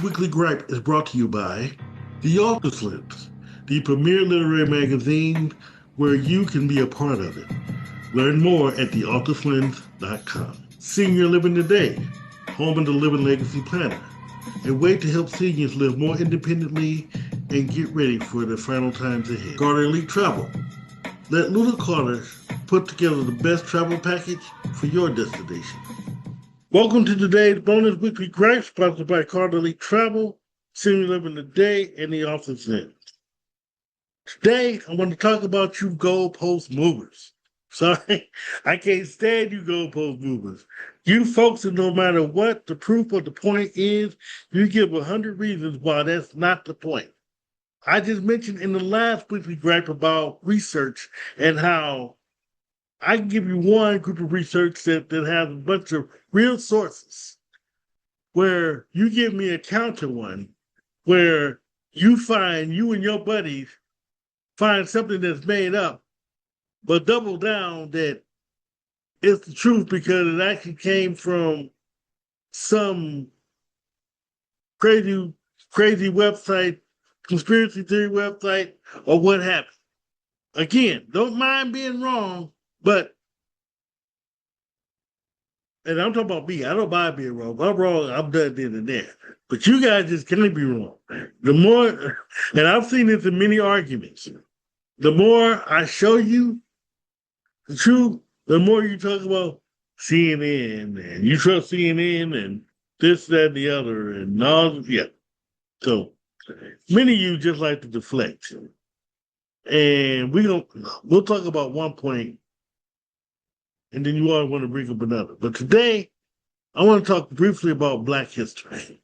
Weekly Gripe is brought to you by The Author's Lens, the premier literary magazine where you can be a part of it. Learn more at theauthorslens.com. Senior Living Today, home of the Living Legacy Planner, a way to help seniors live more independently and get ready for the final times ahead. Carter Elite Travel, let Luna Carter put together the best travel package for your destination. Welcome to today's bonus weekly gripe, sponsored by Carter Elite Travel, Senior Living Today, and the Author's Lens. Today, I want to talk about you goalpost movers. Sorry, I can't stand you goalpost movers. You folks, that no matter what the proof or the point is, you give 100 reasons why that's not the point. I just mentioned in the last weekly gripe about research and how I can give you one group of research that has a bunch of real sources where you give me a counter one where you and your buddies find something that's made up, but double down that it's the truth because it actually came from some crazy website, conspiracy theory website, or what have you. Again, don't mind being wrong, but, and I'm talking about me, I don't mind being wrong. If I'm wrong, I'm done then and there. But you guys just can't be wrong. The more, and I've seen this in many arguments, the more I show you the truth, the more you talk about CNN and you trust CNN and this, that, and the other, and all, yeah. So many of you just like to deflect. And we'll talk about one point, and then you all want to bring up another. But today, I want to talk briefly about Black history.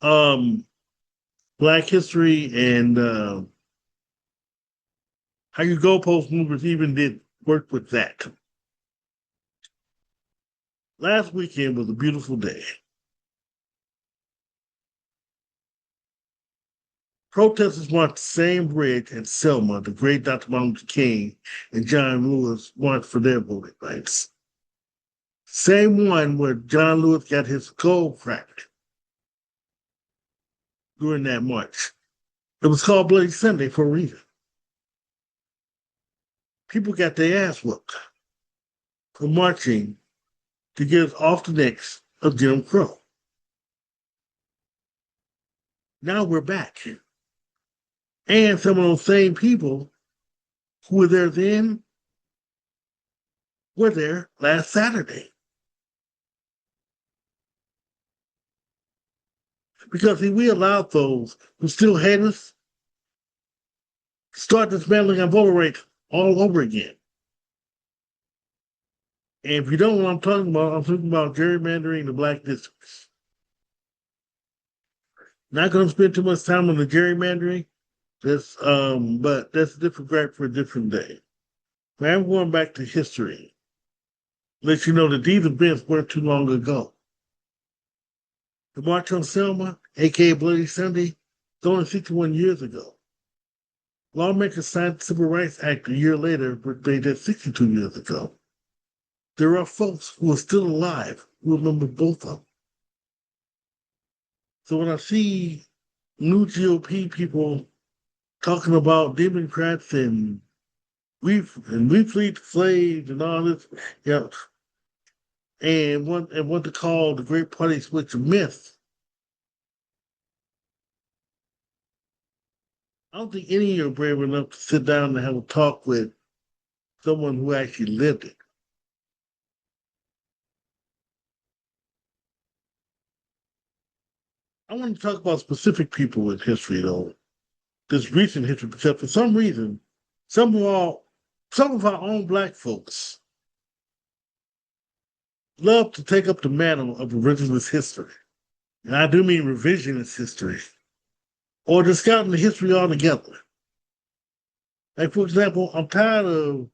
Black history and how you goalpost movers even did work with that. Last weekend was a beautiful day. Protesters marched the same bridge in Selma the great Dr. Martin Luther King and John Lewis marched for their voting rights. Same one where John Lewis got his skull cracked during that march. It was called Bloody Sunday for a reason. People got their ass whooped for marching to get us off the necks of Jim Crow. Now we're back. And some of those same people who were there then were there last Saturday. Because see, we allowed those who still hate us to start dismantling our voter rate all over again. And if you don't know what I'm talking about gerrymandering the Black districts. Not going to spend too much time on the gerrymandering. But that's a different gripe for a different day. But I'm going back to history. Let you know that these events weren't too long ago. The March on Selma, aka Bloody Sunday, was only 61 years ago. Lawmakers signed the Civil Rights Act a year later, but they did 62 years ago. There are folks who are still alive who remember both of them. So when I see new GOP people talking about Democrats and we freed the slaves and all this, yeah, and what to call the Great Party Switch a myth. I don't think any of you are brave enough to sit down and have a talk with someone who actually lived it. I want to talk about specific people in history, though, this recent history, because for some reason, some of our own Black folks love to take up the mantle of revisionist history. And I do mean revisionist history, or discounting the history altogether. Like, for example, I'm tired of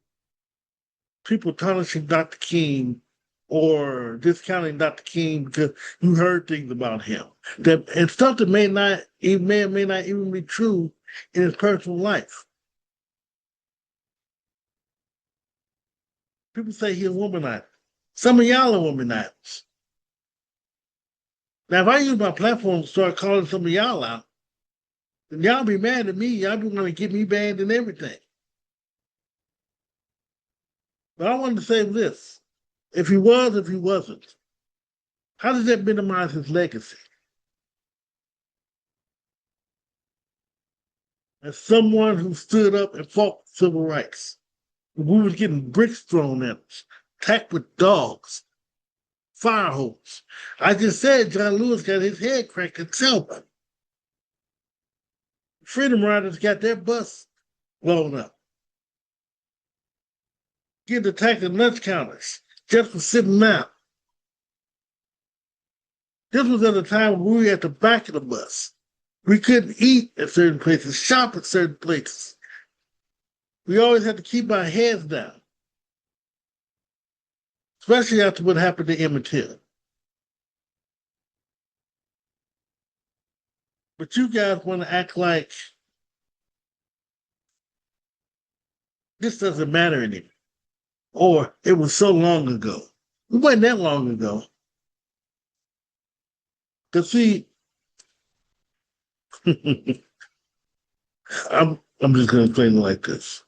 people tarnishing Dr. King or discounting Dr. King because you heard things about him. And stuff that may not even be true in his personal life. People say he's a womanizer. Some of y'all are womanizers. Now, if I use my platform to start calling some of y'all out, then y'all be mad at me. Y'all be want to get me banned and everything. But I wanted to say this. If he was, if he wasn't, how does that minimize his legacy? As someone who stood up and fought for civil rights, we was getting bricks thrown at us, attacked with dogs, fire hose. I just said John Lewis got his head cracked in Selma. Freedom Riders got their bus blown up. Getting attacked at lunch counters just for sitting down. This was at a time when we were at the back of the bus. We couldn't eat at certain places, shop at certain places. We always had to keep our heads down, especially after what happened to Emmett Till. But you guys want to act like this doesn't matter anymore. Or it was so long ago. It wasn't that long ago. Because see, I'm just going to explain it like this.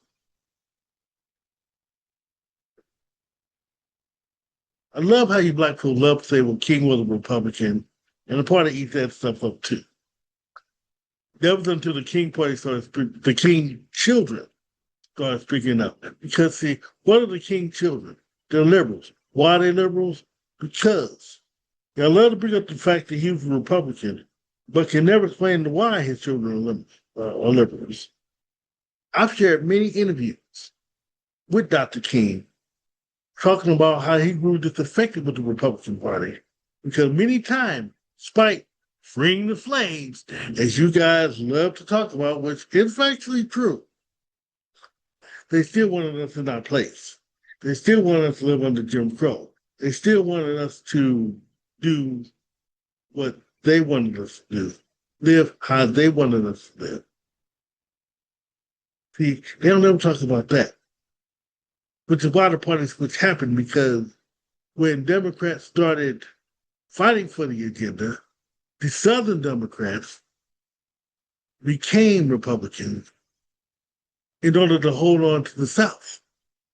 I love how you black people love to say, well, King was a Republican, and the party eats that stuff up too. That was until the King party started, the King children started speaking up. Because see, what are the King children? They're liberals. Why are they liberals? Because I love to bring up the fact that he was a Republican, but can never explain why his children are liberals. I've shared many interviews with Dr. King talking about how he grew disaffected with the Republican Party because many times, despite freeing the slaves, as you guys love to talk about, which is factually true, they still wanted us in our place. They still wanted us to live under Jim Crow. They still wanted us to do what they wanted us to do, live how they wanted us to live. See, they don't ever talk about that. Which is why the party switch happened, because when Democrats started fighting for the agenda, the Southern Democrats became Republicans in order to hold on to the South.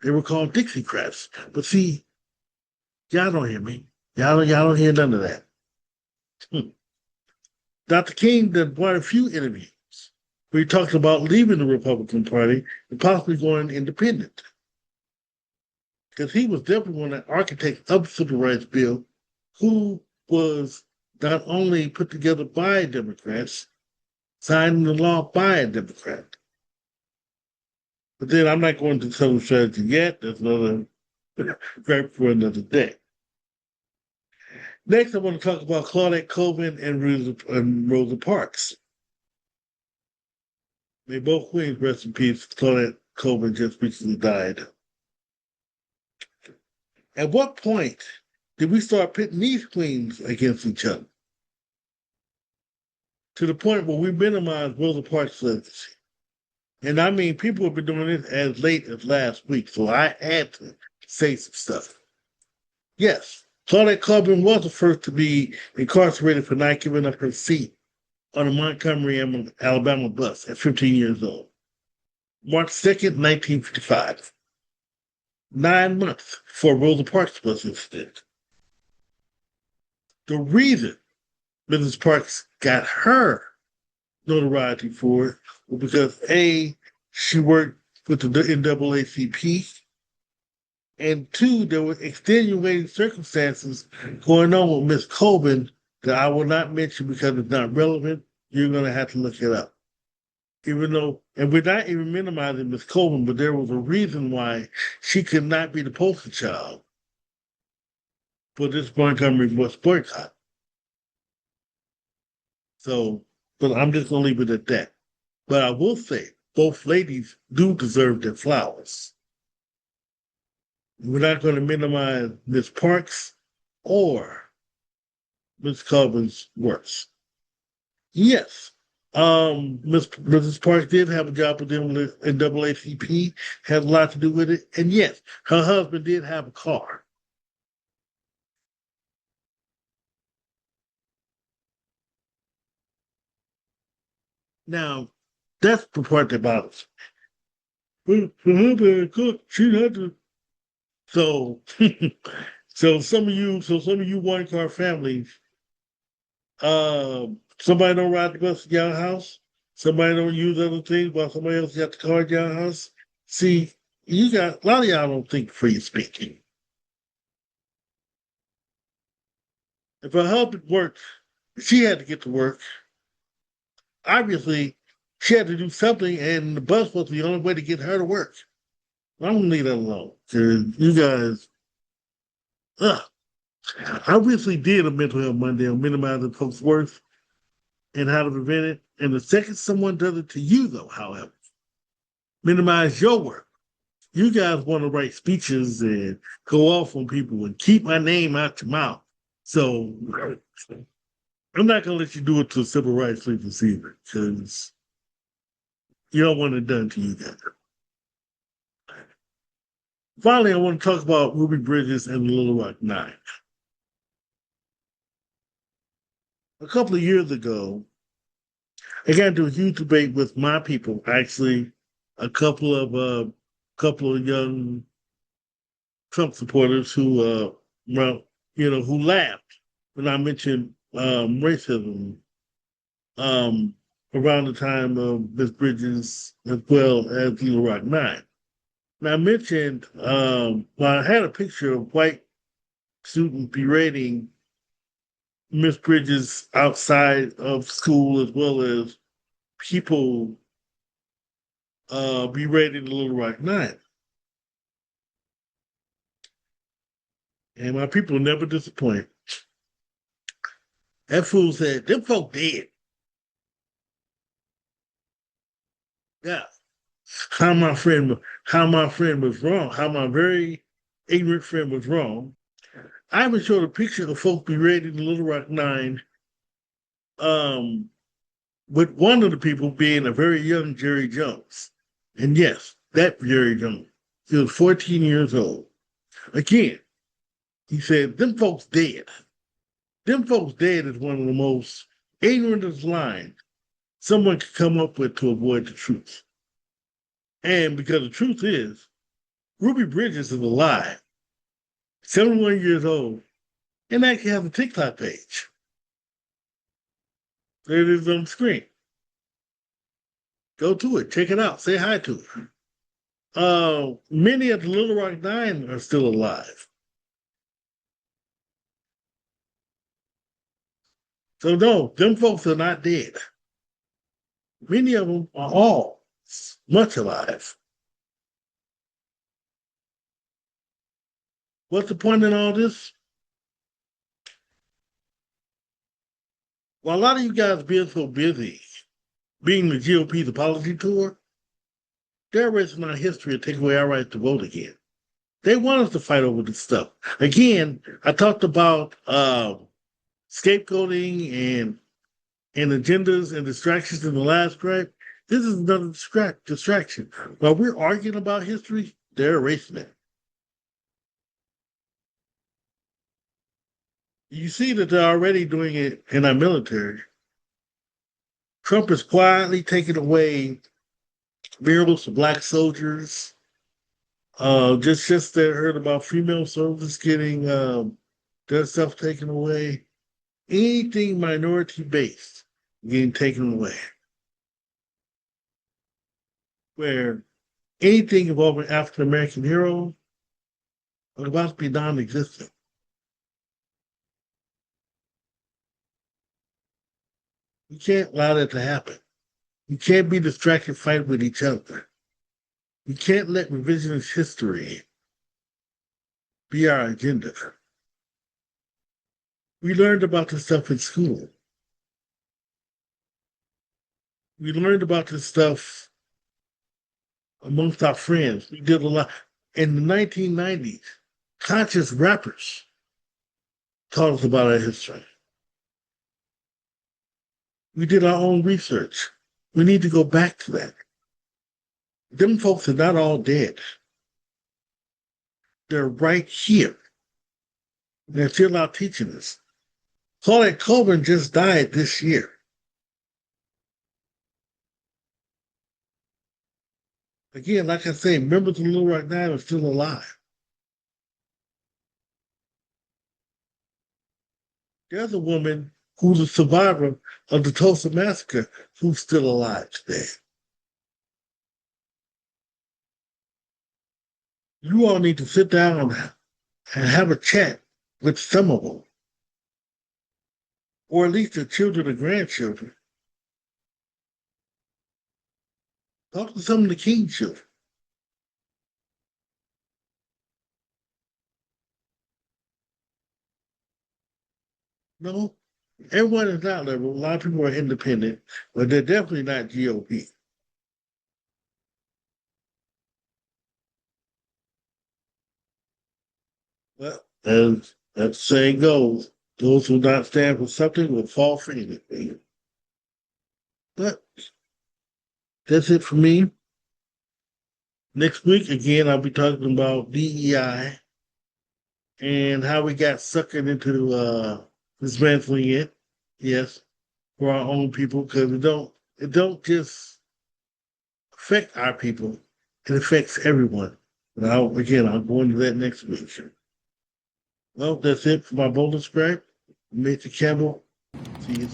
They were called Dixiecrats. But see, y'all don't hear me. Y'all don't hear none of that. Dr. King did quite a few interviews where he talked about leaving the Republican Party and possibly going independent. Because he was definitely one of the architects of the Civil Rights Bill, who was not only put together by Democrats, signed into law by a Democrat. But then I'm not going to Southern strategy yet. That's another gripe for another day. Next, I want to talk about Claudette Colvin and Rosa Parks. They both queens, rest in peace. Claudette Colvin just recently died. At what point did we start pitting these queens against each other? To the point where we minimize Rosa Parks' legacy. And I mean, people have been doing this as late as last week, so I had to say some stuff. Yes, Claudette Colvin was the first to be incarcerated for not giving up her seat on a Montgomery, Alabama bus at 15 years old. March 2nd, 1955. 9 months before Rosa Parks bus incident. The reason Mrs. Parks got her notoriety for it was because A, she worked with the NAACP, and 2, there were extenuating circumstances going on with Miss Colvin that I will not mention because it's not relevant. You're going to have to look it up. Even though, and we're not even minimizing Miss Colvin, but there was a reason why she could not be the poster child for this Montgomery bus boycott. So, but I'm just going to leave it at that. But I will say, both ladies do deserve their flowers. We're not going to minimize Miss Parks or Miss Colvin's works. Yes, Mrs. Parks did have a job with them in NAACP, had a lot to do with it. And yes, her husband did have a car. Now, that's the part that bothers me. Well, her bad cook, she had to. So, so some of you one car families, somebody don't ride the bus at your house, somebody don't use other things while somebody else got the car at your house. See, you got a lot of y'all don't think before you speak. If her husband worked, she had to get to work. Obviously, she had to do something, and the bus was the only way to get her to work. I'm gonna leave that alone. 'Cause you guys, ugh. I recently did a mental health Monday on minimizing folks' worth and how to prevent it. And the second someone does it to you, though, however, minimize your work. You guys want to write speeches and go off on people and keep my name out your mouth. So I'm not gonna let you do it to civil rights league this evening because you don't want it done to you guys. Finally, I want to talk about Ruby Bridges and the Little Rock Nine. A couple of years ago, I got into a huge debate with my people. Actually, a couple of young Trump supporters well, who laughed when I mentioned racism around the time of Miss Bridges as well as Little Rock Nine. And I mentioned, I had a picture of white students berating Miss Bridges outside of school as well as people berating the Little Rock Nine. And my people never disappoint. That fool said, them folk dead. Yeah. How my friend was wrong, how my very ignorant friend was wrong. I even showed a picture of folks berating the Little Rock Nine, um, with one of the people being a very young Jerry Jones. And yes, that Jerry Jones. He was 14 years old. Again, he said, them folks dead. Them folks dead is one of the most ignorantest lines someone could come up with to avoid the truth. And because the truth is, Ruby Bridges is alive, 71 years old, and actually has a TikTok page. There it is on the screen. Go to it, check it out, say hi to her. Many of the Little Rock Nine are still alive. So no, them folks are not dead. Many of them are all much alive. What's the point in all this? Well, a lot of you guys being so busy being the GOP's apology tour, they're erasing our history and taking away our right to vote again. They want us to fight over this stuff. Again, I talked about scapegoating and agendas and distractions in the last gripe. This is another distraction. While we're arguing about history, they're erasing it. You see that they're already doing it in our military. Trump is quietly taking away murals for Black soldiers. Just that heard about female soldiers getting their stuff taken away. Anything minority based getting taken away. Where anything involving African American heroes are about to be non-existent. You can't allow that to happen. You can't be distracted fighting with each other. You can't let revisionist history be our agenda. We learned about this stuff in school. We learned about this stuff amongst our friends. We did a lot. In the 1990s, conscious rappers taught us about our history. We did our own research. We need to go back to that. Them folks are not all dead. They're right here. They're still out teaching us. Claudette Colburn just died this year. Again, like I say, members of Little Rock Nine are still alive. There's a woman who's a survivor of the Tulsa Massacre who's still alive today. You all need to sit down and have a chat with some of them, or at least their children or grandchildren. Talk to some of the King children. No, everyone is not liberal. A lot of people are independent, but they're definitely not GOP. Well, as that saying goes, those who not stand for something will fall for anything. But that's it for me. Next week, again, I'll be talking about DEI and how we got suckered into dismantling it. Yes, for our own people, because it don't just affect our people; it affects everyone. And I'll go into that next week. Well, that's it for my bonus gripe. Mr. Campbell, see you.